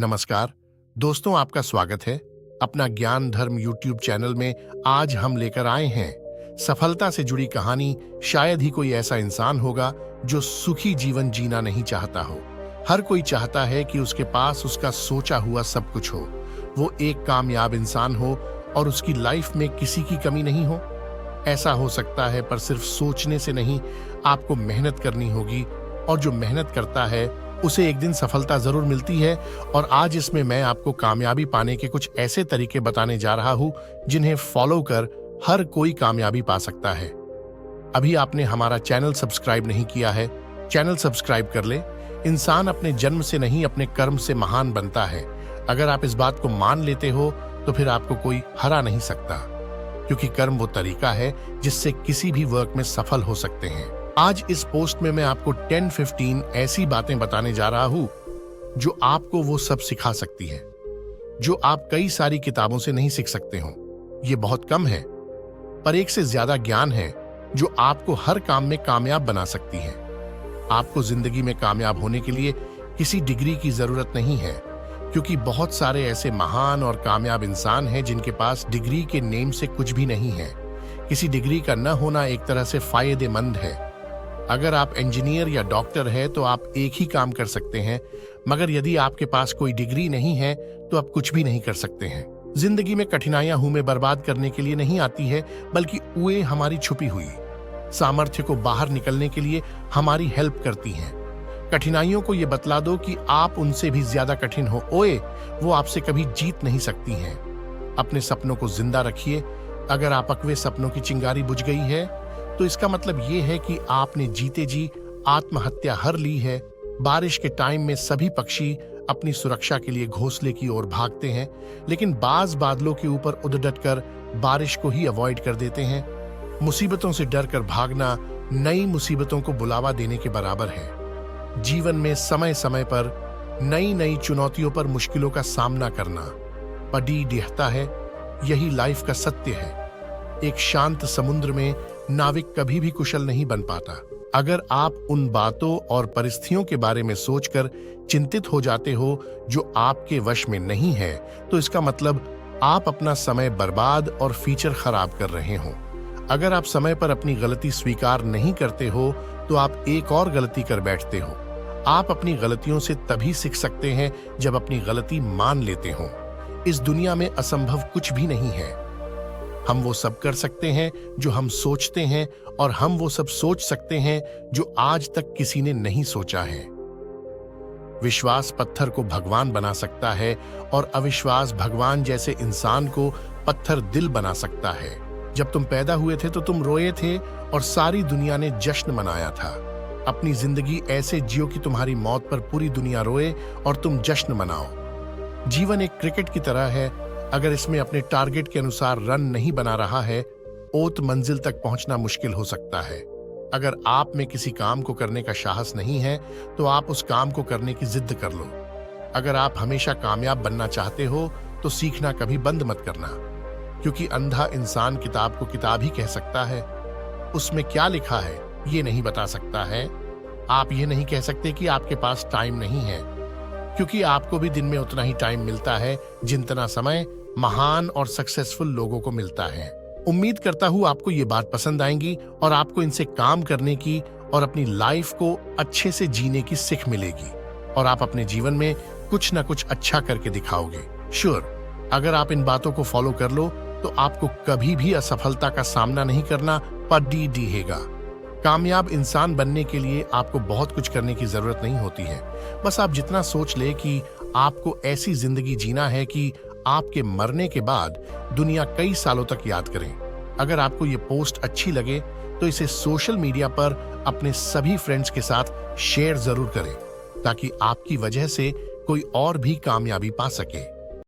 नमस्कार दोस्तों, आपका स्वागत है अपना ज्ञान धर्म यूट्यूब चैनल में। आज हम लेकर आए हैं सफलता से जुड़ी कहानी। शायद ही कोई ऐसा इंसान होगा जो सुखी जीवन जीना नहीं चाहता हो। हर कोई चाहता है कि उसके पास उसका सोचा हुआ सब कुछ हो, वो एक कामयाब इंसान हो और उसकी लाइफ में किसी की कमी नहीं हो। ऐसा हो सकता है, पर सिर्फ सोचने से नहीं, आपको मेहनत करनी होगी, और जो मेहनत करता है उसे एक दिन सफलता जरूर मिलती है। और आज इसमें मैं आपको कामयाबी पाने के कुछ ऐसे तरीके बताने जा रहा हूं जिन्हें फॉलो कर हर कोई कामयाबी पा सकता है। अभी आपने हमारा चैनल सब्सक्राइब नहीं किया है, चैनल सब्सक्राइब कर ले। इंसान अपने जन्म से नहीं, अपने कर्म से महान बनता है। अगर आप इस बात को मान लेते हो तो फिर आपको कोई हरा नहीं सकता, क्योंकि कर्म वो तरीका है जिससे किसी भी वर्क में सफल हो सकते हैं। आज इस पोस्ट में मैं आपको 10-15 ऐसी बातें बताने जा रहा हूं जो आपको वो सब सिखा सकती है जो आप कई सारी किताबों से नहीं सीख सकते हो। ये बहुत कम है, पर एक से ज्यादा ज्ञान है जो आपको हर काम में कामयाब बना सकती है। आपको जिंदगी में कामयाब होने के लिए किसी डिग्री की जरूरत नहीं है, क्योंकि बहुत सारे ऐसे महान और कामयाब इंसान हैं जिनके पास डिग्री के नेम से कुछ भी नहीं है। किसी डिग्री का न होना एक तरह से फायदेमंद है। अगर आप इंजीनियर या डॉक्टर हैं तो आप एक ही काम कर सकते हैं, मगर यदि आपके पास कोई डिग्री नहीं है तो आप कुछ भी नहीं कर सकते हैं। जिंदगी में कठिनाइयां हमें बर्बाद करने के लिए नहीं आती है, बल्कि वे हमारी छुपी हुई सामर्थ्य को बाहर निकलने के लिए हमारी हेल्प करती हैं। कठिनाइयों को ये बतला दो कि आप उनसे भी ज्यादा कठिन हो, वो आपसे कभी जीत नहीं सकती हैं। अपने सपनों को जिंदा रखिए। अगर आप अकवे सपनों की चिंगारी बुझ गई है तो इसका मतलब ये है कि आपने जीते जी आत्महत्या हर ली है। बारिश के टाइम में सभी पक्षी अपनी सुरक्षा के लिए घोंसले की ओर भागते हैं, लेकिन बाज बादलों के ऊपर उड़ कर बारिश को ही अवॉइड कर देते हैं। मुसीबतों से डर कर भागना नई मुसीबतों को बुलावा देने के बराबर है। जीवन में समय समय पर नई नई चुनौतियों पर मुश्किलों का सामना करना पड़ी दिखता है। यही लाइफ का सत्य है। एक शांत समुद्र में नाविक कभी भी कुशल नहीं बन पाता। अगर आप उन बातों और परिस्थितियों के बारे में सोचकर चिंतित हो जाते हो जो आपके वश में नहीं है, तो इसका मतलब आप अपना समय बर्बाद और फ्यूचर खराब कर रहे हो। अगर आप समय पर अपनी गलती स्वीकार नहीं करते हो तो आप एक और गलती कर बैठते हो। आप अपनी गलतियों से तभी सीख सकते हैं जब अपनी गलती मान लेते हो। इस दुनिया में असंभव कुछ भी नहीं है। हम वो सब कर सकते हैं जो हम सोचते हैं, और हम वो सब सोच सकते हैं जो आज तक किसी ने नहीं सोचा है। विश्वास पत्थर को भगवान बना सकता है, और अविश्वास भगवान जैसे इंसान को पत्थर दिल बना सकता है। जब तुम पैदा हुए थे तो तुम रोए थे और सारी दुनिया ने जश्न मनाया था। अपनी जिंदगी ऐसे जियो कि तुम्हारी मौत पर पूरी दुनिया रोए और तुम जश्न मनाओ। जीवन एक क्रिकेट की तरह है। अगर इसमें अपने टारगेट के अनुसार रन नहीं बना रहा है, तो मंजिल तक पहुंचना मुश्किल हो सकता है। अगर आप में किसी काम को करने का साहस नहीं है तो आप उस काम को करने की जिद कर लो। अगर आप हमेशा कामयाब बनना चाहते हो तो सीखना कभी बंद मत करना, क्योंकि अंधा इंसान किताब को किताब ही कह सकता है, उसमें क्या लिखा है ये नहीं बता सकता है। आप ये नहीं कह सकते कि आपके पास टाइम नहीं है, क्योंकि आपको भी दिन में उतना ही टाइम मिलता है जितना समय महान और सक्सेसफुल लोगों को मिलता है। उम्मीद करता हूँ आपको ये बात पसंद आएंगी और आपको इनसे काम करने की और अपनी लाइफ को अच्छे से जीने की सीख मिलेगी, और आप अपने जीवन में कुछ ना कुछ अच्छा करके दिखाओगे। श्योर, अगर आप इन बातों को फॉलो कर लो तो आपको कभी भी असफलता का सामना नहीं करना पड़ेगा। कामयाब इंसान बनने के लिए आपको बहुत कुछ करने की जरूरत नहीं होती है। बस आप जितना सोच ले कि आपको ऐसी जिंदगी जीना है कि आपके मरने के बाद दुनिया कई सालों तक याद करें। अगर आपको ये पोस्ट अच्छी लगे तो इसे सोशल मीडिया पर अपने सभी फ्रेंड्स के साथ शेयर जरूर करें, ताकि आपकी वजह से कोई और भी कामयाबी पा सके।